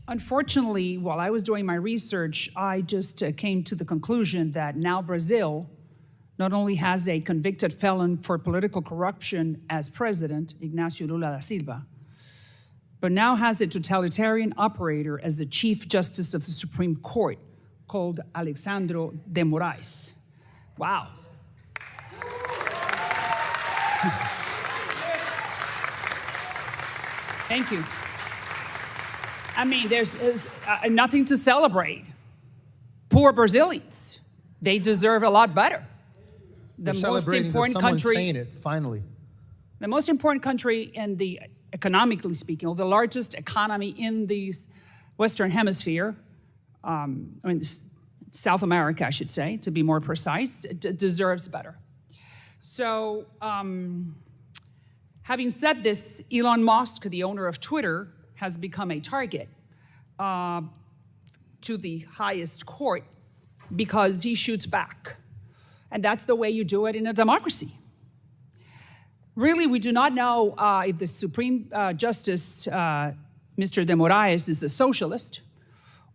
Unfortunately, while I was doing my research, I just came to the conclusion that now Brazil not only has a convicted felon for political corruption as president, Ignacio Lula da Silva, but now has a totalitarian operator as the Chief Justice of the Supreme Court called Alexandre de Moraes. Wow. Thank you. I mean, there's nothing to celebrate. Poor Brazilians, they deserve a lot better. The most important country, saying it, finally. The most important country in the, economically speaking, or the largest economy in the Western Hemisphere, I mean, South America, I should say, to be more precise, deserves better. So, having said this, Elon Musk, the owner of Twitter, has become a target to the highest court because he shoots back. And that's the way you do it in a democracy. Really, we do not know if the Supreme Justice, Mr. de Moraes, is a socialist,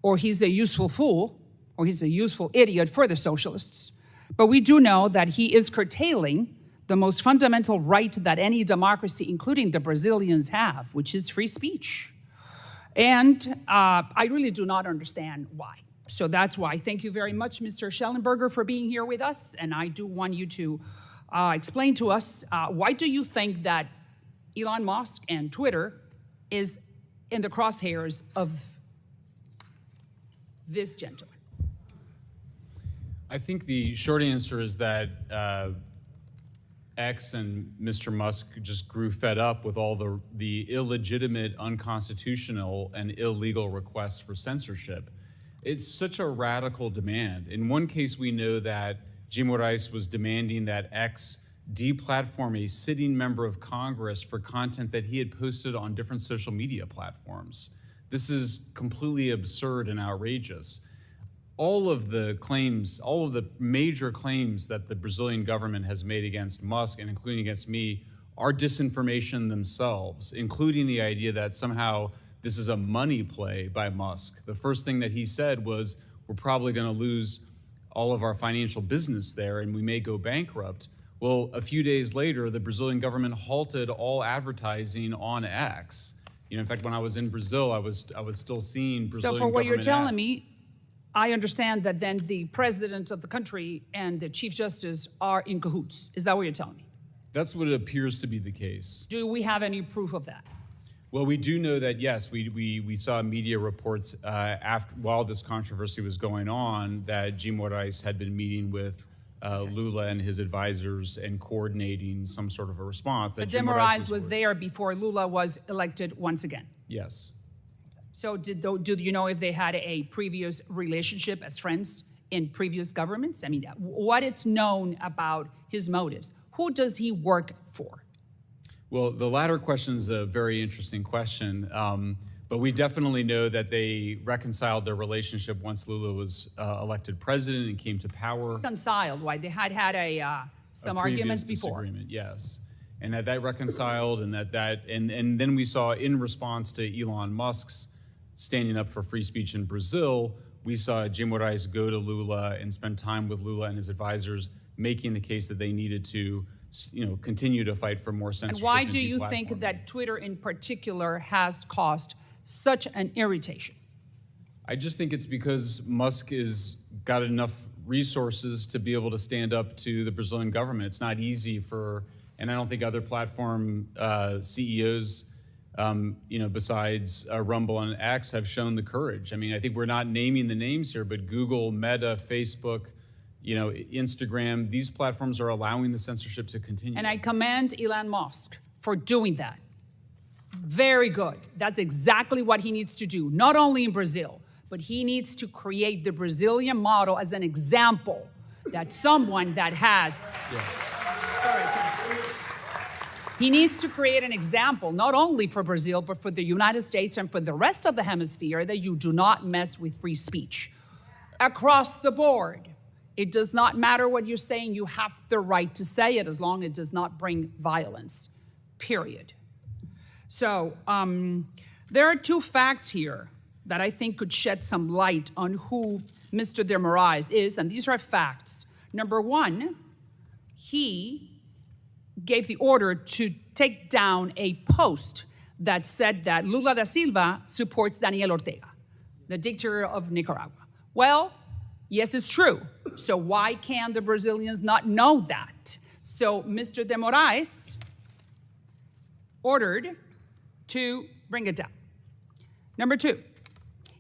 or he's a useful fool, or he's a useful idiot for the socialists. But we do know that he is curtailing the most fundamental right that any democracy, including the Brazilians, have, which is free speech. And I really do not understand why. So that's why. Thank you very much, Mr. Schellenberger, for being here with us. And I do want you to explain to us, why do you think that Elon Musk and Twitter is in the crosshairs of this gentleman? I think the short answer is that X and Mr. Musk just grew fed up with all the illegitimate, unconstitutional, and illegal requests for censorship. It's such a radical demand. In one case, we know that G. Moraes was demanding that X deplatform a sitting member of Congress for content that he had posted on different social media platforms. This is completely absurd and outrageous. All of the claims, all of the major claims that the Brazilian government has made against Musk and including against me are disinformation themselves, including the idea that somehow this is a money play by Musk. The first thing that he said was, we're probably going to lose all of our financial business there and we may go bankrupt. Well, a few days later, the Brazilian government halted all advertising on X. In fact, when I was in Brazil, I was still seeing Brazilian government. So for what you're telling me, I understand that then the president of the country and the Chief Justice are in cahoots. Is that what you're telling me? That's what it appears to be the case. Do we have any proof of that? Well, we do know that, yes, we saw media reports while this controversy was going on that G. Moraes had been meeting with Lula and his advisors and coordinating some sort of a response. But G. Moraes was there before Lula was elected once again? Yes. So do you know if they had a previous relationship as friends in previous governments? I mean, what is known about his motives? Who does he work for? Well, the latter question is a very interesting question, but we definitely know that they reconciled their relationship once Lula was elected president and came to power. Reconciled? Why? They had some arguments before. Yes, and that reconciled, and and then we saw in response to Elon Musk's standing up for free speech in Brazil, we saw G. Moraes go to Lula and spend time with Lula and his advisors, making the case that they needed to continue to fight for more censorship. And why do you think that Twitter in particular has caused such an irritation? I just think it's because Musk has got enough resources to be able to stand up to the Brazilian government. It's not easy and I don't think other platform CEOs, besides Rumble and X, have shown the courage. I mean, I think we're not naming the names here, but Google, Meta, Facebook, Instagram, these platforms are allowing the censorship to continue. And I commend Elon Musk for doing that. Very good. That's exactly what he needs to do, not only in Brazil, but he needs to create the Brazilian model as an example that someone that has... He needs to create an example, not only for Brazil, but for the United States and for the rest of the hemisphere, that you do not mess with free speech. Across the board. It does not matter what you're saying, you have the right to say it as long as it does not bring violence, period. So there are two facts here that I think could shed some light on who Mr. de Moraes is, and these are facts. Number one, he gave the order to take down a post that said that Lula da Silva supports Daniel Ortega, the dictator of Nicaragua. Well, yes, it's true. So why can the Brazilians not know that? So Mr. de Moraes ordered to bring it down. Number two,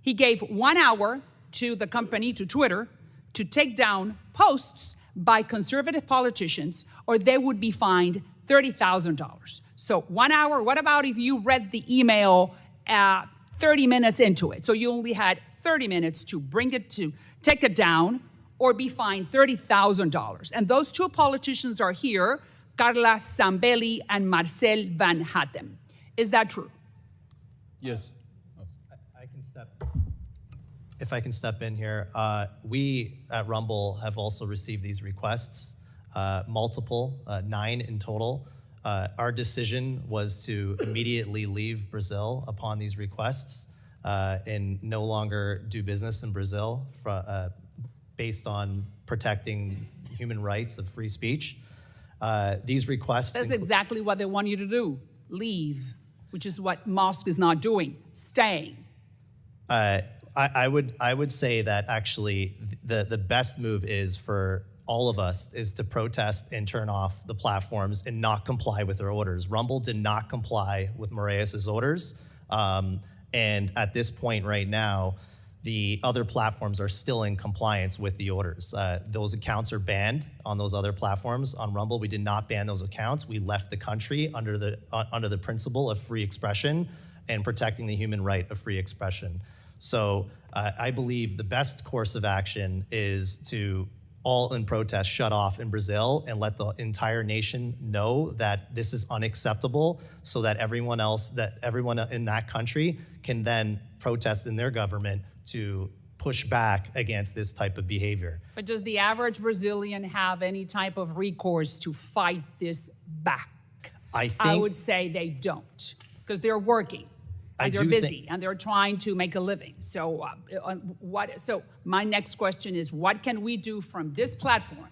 he gave 1 hour to the company, to Twitter, to take down posts by conservative politicians, or they would be fined $30,000. So 1 hour, what about if you read the email 30 minutes into it? So you only had 30 minutes to bring it to, take it down, or be fined $30,000. And those two politicians are here, Carla Zambelli and Marcel Van Hatten. Is that true? Yes. If I can step in here, we at Rumble have also received these requests, multiple, 9 in total. Our decision was to immediately leave Brazil upon these requests and no longer do business in Brazil based on protecting human rights of free speech. These requests— That's exactly what they want you to do, leave, which is what Musk is not doing, staying. I would say that actually the best move is for all of us is to protest and turn off the platforms and not comply with their orders. Rumble did not comply with Moraes' orders. And at this point right now, the other platforms are still in compliance with the orders. Those accounts are banned on those other platforms. On Rumble, we did not ban those accounts. We left the country under the principle of free expression and protecting the human right of free expression. So I believe the best course of action is to all in protest shut off in Brazil and let the entire nation know that this is unacceptable so that everyone in that country can then protest in their government to push back against this type of behavior. But does the average Brazilian have any type of recourse to fight this back? I would say they don't, because they're working. And they're busy, and they're trying to make a living. So so my next question is, what can we do from this platform,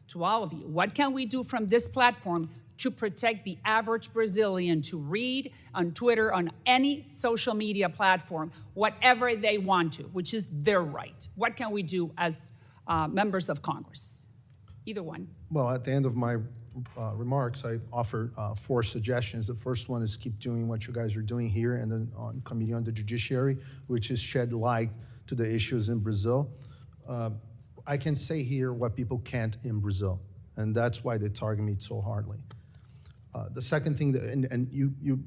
to all of you, what can we do from this platform to protect the average Brazilian to read on Twitter, on any social media platform, whatever they want to, which is their right? What can we do as members of Congress? Either one. Well, at the end of my remarks, I offer 4 suggestions. The first one is keep doing what you guys are doing here and then on Committee on the Judiciary, which is shed light to the issues in Brazil. I can say here what people can't in Brazil, and that's why they target me so hardly. The second thing, and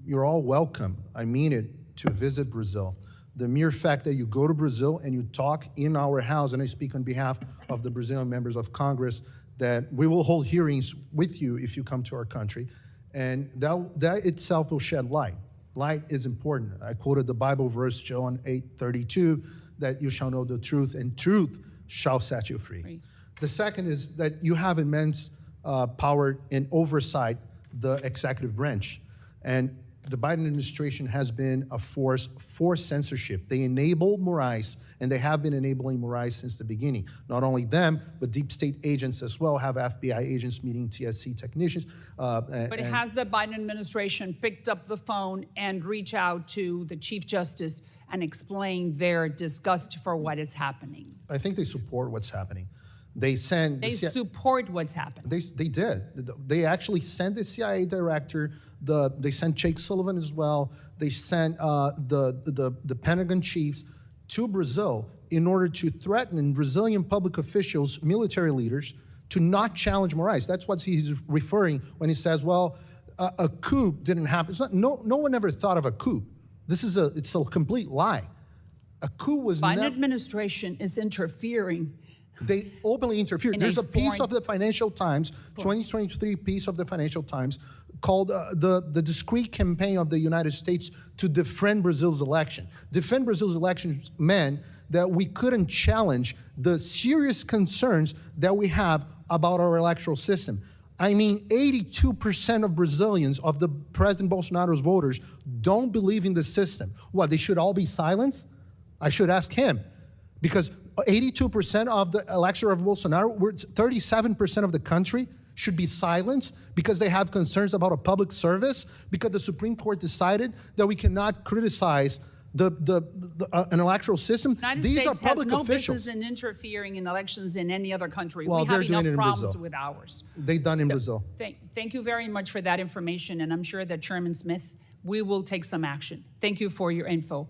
you're all welcome, I mean it, to visit Brazil. The mere fact that you go to Brazil and you talk in our house, and I speak on behalf of the Brazilian members of Congress, that we will hold hearings with you if you come to our country, and that itself will shed light. Light is important. I quoted the Bible verse, John 8:32, that you shall know the truth, and truth shall set you free. Right. The second is that you have immense power in oversight the executive branch, and the Biden administration has been a force for censorship. They enabled Moraes, and they have been enabling Moraes since the beginning. Not only them, but deep state agents as well, have FBI agents meeting TSC technicians. But has the Biden administration picked up the phone and reached out to the Chief Justice and explained their disgust for what is happening? I think they support what's happening. They support what's happened. They did. They actually sent the CIA director. They sent Jake Sullivan as well. They sent the Pentagon chiefs to Brazil in order to threaten Brazilian public officials, military leaders, to not challenge Moraes. That's what he's referring when he says, "Well, a coup didn't happen." It's not, no one ever thought of a coup. It's a complete lie. A coup was Biden administration is interfering. They openly interfered. There's a piece of the Financial Times, 2023 piece of the Financial Times, called the discreet campaign of the United States to defend Brazil's election. Defend Brazil's election meant that we couldn't challenge the serious concerns that we have about our electoral system. I mean, 82% of Brazilians, of the President Bolsonaro's voters, don't believe in the system. What, they should all be silenced? I should ask him, because 82% of the election of Bolsonaro, 37% of the country should be silenced because they have concerns about a public service, because the Supreme Court decided that we cannot criticize an electoral system. The United These States are public has no officials. business in interfering in elections in any other country. Well, We they're have doing enough it in problems Brazil. with ours. They done in Brazil. Thank you very much for that information, and I'm sure that Chairman Smith, we will take some action. Thank you for your info.